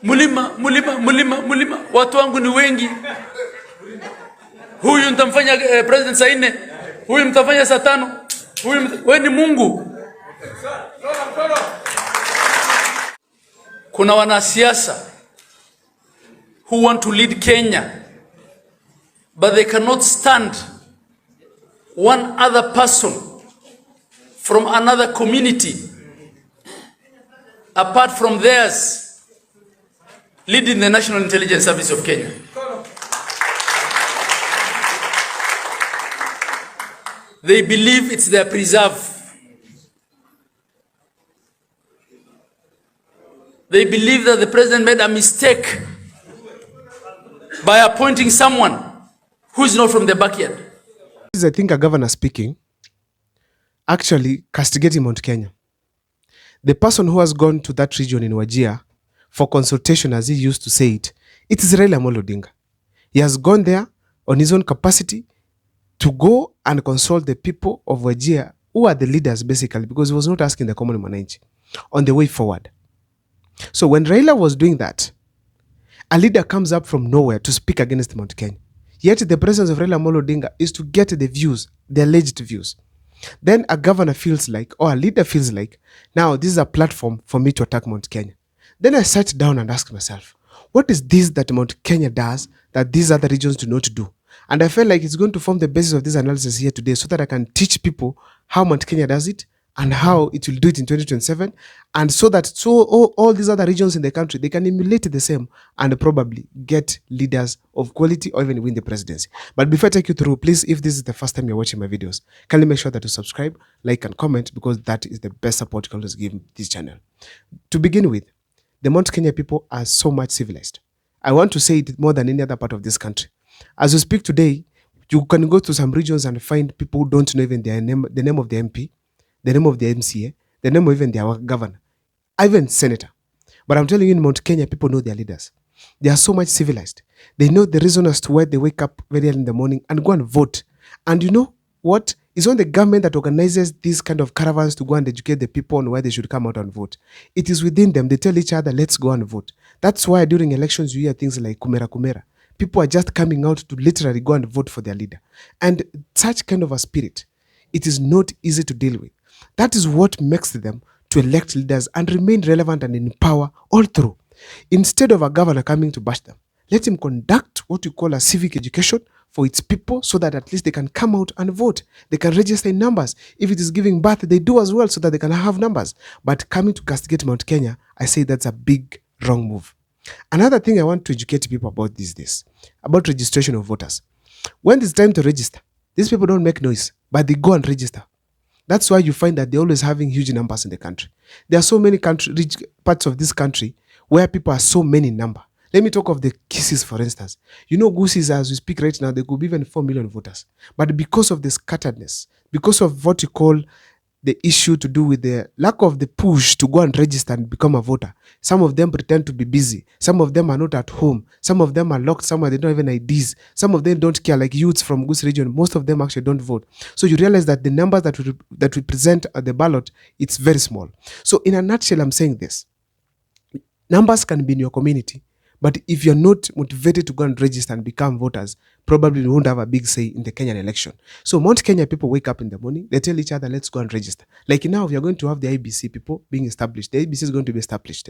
mulima. Watu wangu ni wengi. Huyu nitamfanya president saa 4. Huyu mtafanya saa 5. Wewe ni Mungu. Kuna wanasiasa who want to lead Kenya, but they cannot stand one other person from another community apart from theirs leading the National Intelligence Service of Kenya. They believe it's their preserve. They believe that the president made a mistake by appointing someone who is not from the backyard. I think a governor speaking, actually castigating Mount Kenya. The person who has gone to that region in Wajir for consultation, as he used to say it is Raila Amolo Odinga. He has gone there on his own capacity to go and consult the people of Wajir, who are the leaders basically, because he was not asking the common mwananchi on the way forward. So when Raila was doing that, a leader comes up from nowhere to speak against Mount Kenya. Yet the presence of Raila Amolo Odinga is to get the views, the alleged views. Then a governor feels like, or a leader feels like, now this is a platform for me to attack Mount Kenya. Then I sat down and asked myself, what is this that Mount Kenya does that these other regions do not do? And I felt like it's going to form the basis of this analysis here today so that I can teach people how Mount Kenya does it and how it will do it in 2027, and so that all these other regions in the country, they can emulate the same and probably get leaders of quality or even win the presidency. But before I take you through, please, if this is the first time you're watching my videos, kindly make sure that you subscribe, like and comment, because that is the best support you can always give this channel. To begin with, the Mount Kenya people are so much civilized. I want to say it more than any other part of this country. As we speak today, you can go to some regions and find people who don't know even their name, the name of the MP, the name of the MCA, the name of even their governor, even senator. But I'm telling you, in Mount Kenya, people know their leaders. They are so much civilized. They know the reason as to why they wake up very early in the morning and go and vote. And you know what? It's not the government that organizes these kind of caravans to go and educate the people on why they should come out and vote. It is within them. They tell each other, let's go and vote. That's why during elections, you hear things like kumera kumera. People are just coming out to literally go and vote for their leader. And such kind of a spirit, it is not easy to deal with. That is what makes them to elect leaders and remain relevant and in power all through. Instead of a governor coming to bash them, let him conduct what you call a civic education for its people so that at least they can come out and vote. They can register in numbers. If it is giving birth, they do as well so that they can have numbers. But coming to castigate Mount Kenya, I say that's a big wrong move. Another thing I want to educate people about these days, about registration of voters. When it's time to register, these people don't make noise, but they go and register. That's why you find that they're always having huge numbers in the country. There are so many rich parts of this country where people are so many in number. Let me talk of the Kisses, for instance. You know, Gusis, as we speak right now, they could be even 4 million voters. But because of the scatteredness, because of what you call the issue to do with the lack of the push to go and register and become a voter, some of them pretend to be busy. Some of them are not at home. Some of them are locked somewhere. They don't have any IDs. Some of them don't care, like youths from Gus region. Most of them actually don't vote. So you realize that the numbers that we present at the ballot, it's very small. So in a nutshell, I'm saying this. Numbers can be in your community, but if you're not motivated to go and register and become voters, probably you won't have a big say in the Kenyan election. So Mount Kenya people wake up in the morning, they tell each other, let's go and register. Like now, we are going to have the IBC people being established. The IBC is going to be established.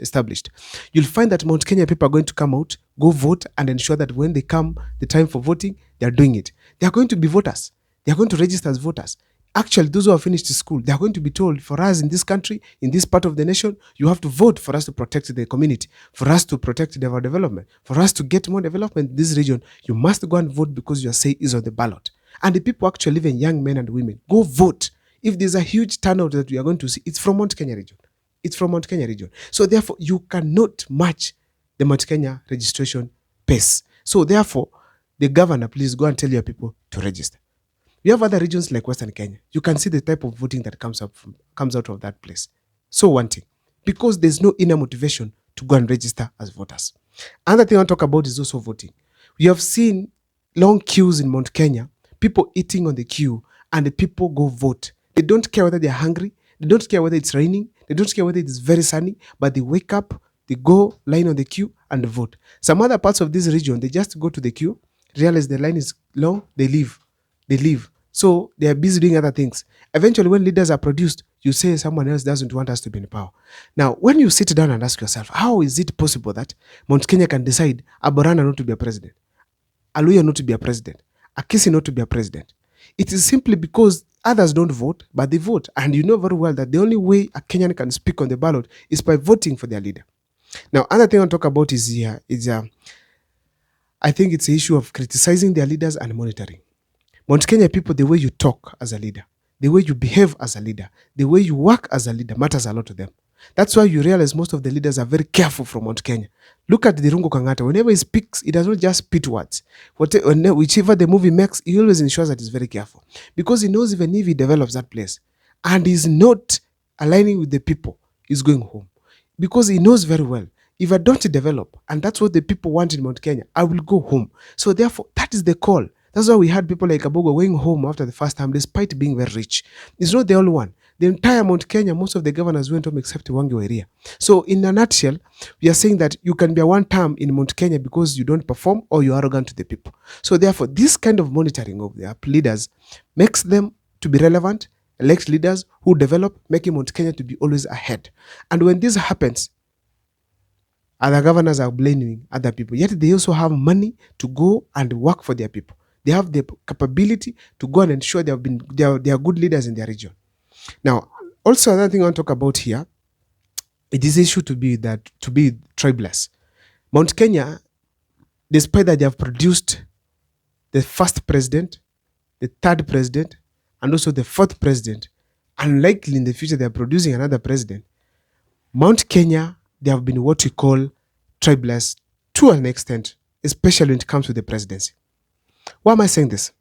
You'll find that Mount Kenya people are going to come out, go vote, and ensure that when they come, the time for voting, they are doing it. They are going to be voters. They are going to register as voters. Actually, those who have finished school, they are going to be told, for us in this country, in this part of the nation, you have to vote for us to protect the community, for us to protect our development, for us to get more development in this region. You must go and vote because your say is on the ballot. And the people actually, even young men and women, go vote. If there's a huge turnout that we are going to see, it's from Mount Kenya region. It's from Mount Kenya region. So therefore, you cannot match the Mount Kenya registration pace. So therefore, the governor, please go and tell your people to register. We have other regions like Western Kenya. You can see the type of voting that comes out of that place. So one thing, because there's no inner motivation to go and register as voters. Another thing I want to talk about is also voting. We have seen long queues in Mount Kenya, people eating on the queue, and the people go vote. They don't care whether they're hungry. They don't care whether it's raining. They don't care whether it's very sunny, but they wake up they go line on the queue and vote. Some other parts of this region, they just go to the queue, realize the line is long, they leave. They leave. So they are busy doing other things. Eventually, when leaders are produced, you say someone else doesn't want us to be in power. Now, when you sit down and ask yourself, how is it possible that Mount Kenya can decide Aborana not to be a president, Aluya not to be a president, Akisi not to be a president? It is simply because others don't vote, but they vote. And you know very well that the only way a Kenyan can speak on the ballot is by voting for their leader. Now, other thing I'll talk about is I think it's the issue of criticizing their leaders and monitoring. Mount Kenya people, the way you talk as a leader, the way you behave as a leader, the way you work as a leader matters a lot to them. That's why you realize most of the leaders are very careful from Mount Kenya. Look at the Rungo Kangata. Whenever he speaks, he does not just spit words. Whichever the movie makes, he always ensures that he's very careful. Because he knows even if he develops that place and is not aligning with the people, he's going home. Because he knows very well, if I don't develop, and that's what the people want in Mount Kenya, I will go home. So therefore, that is the call. That's why we had people like Abogo going home after the first time, despite being very rich. It's not the only one. The entire Mount Kenya, most of the governors went home except Wangi Wairia. So in a nutshell, we are saying that you can be a one term in Mount Kenya because you don't perform or you're arrogant to the people. So therefore, this kind of monitoring of their leaders makes them to be relevant, elect leaders who develop, making Mount Kenya to be always ahead. And when this happens, other governors are blaming other people. Yet they also have money to go and work for their people. They have the capability to go and ensure they are good leaders in their region. Now, also another thing I want to talk about here, it is issue to be tribeless. Mount Kenya, despite that they have produced the first president, the third president, and also the fourth president, unlikely in the future they are producing another president. Mount Kenya, they have been what we call tribeless to an extent, especially when it comes to the presidency. Why am I saying this?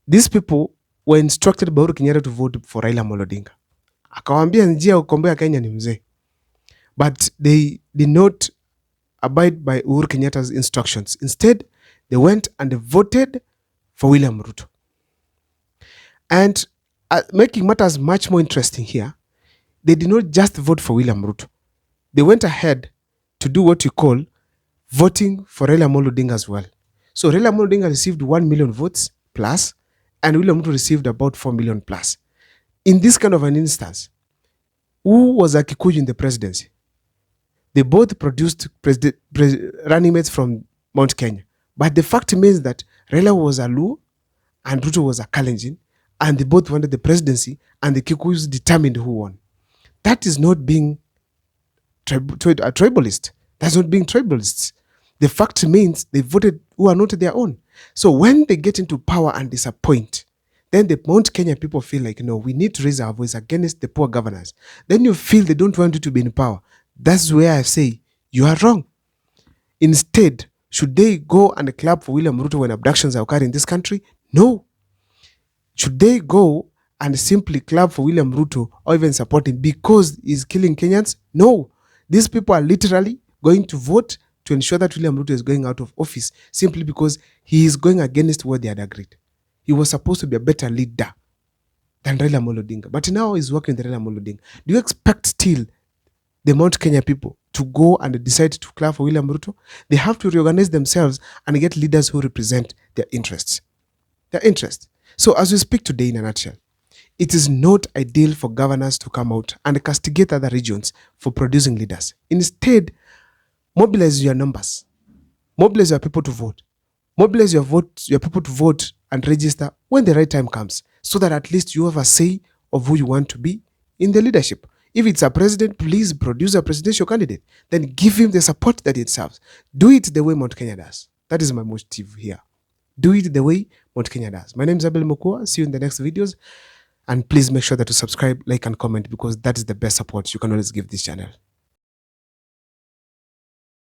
These people were instructed by Uhuru Kenyatta to vote for Raila Amolo Odinga. Akawaambia njia ya kukomboa Kenya ni mzee. But they did not abide by Uhuru Kenyatta's instructions. Instead, they went and voted for William Ruto. And making matters much more interesting here, they did not just vote for William Ruto. They went ahead to do what you call voting for Raila Amolo Odinga as well. So Raila Amolo Odinga received 1 million votes plus, and William Ruto received about 4 million plus. In this kind of an instance, who was a Kikuyu in the presidency? They both produced running mates from Mount Kenya. But the fact remains that Raila was a Luo and Ruto was a Kalenjin, and they both wanted the presidency, and the Kikuyus determined who won. That is not being a tribalist. That's not being tribalists. The fact remains they voted who are not their own. So when they get into power and disappoint, then the Mount Kenya people feel like, no, we need to raise our voice against the poor governors. Then you feel they don't want you to be in power. That's where I say you are wrong. Instead, should they go and clap for William Ruto when abductions are occurring in this country? No. Should they go and simply clap for William Ruto or even support him because he's killing Kenyans? No. These people are literally going to vote to ensure that William Ruto is going out of office simply because he is going against what they had agreed. He was supposed to be a better leader than Raila Amolo Odinga, but now he's working with Raila Amolo Odinga. Do you expect still the Mount Kenya people to go and decide to clap for William Ruto? They have to reorganize themselves and get leaders who represent their interests. So as we speak today in a nutshell, it is not ideal for governors to come out and castigate other regions for producing leaders. Instead, mobilize your numbers. Mobilize your people to vote. Mobilize your people to vote and register when the right time comes, so that at least you have a say of who you want to be in the leadership. If it's a president, please produce a presidential candidate. Then give him the support that it serves. Do it the way Mount Kenya does. That is my motive here. Do it the way Mount Kenya does. My name is Abel Mokua. See you in the next videos. And please make sure that you subscribe, like, and comment, because that is the best support you can always give this channel.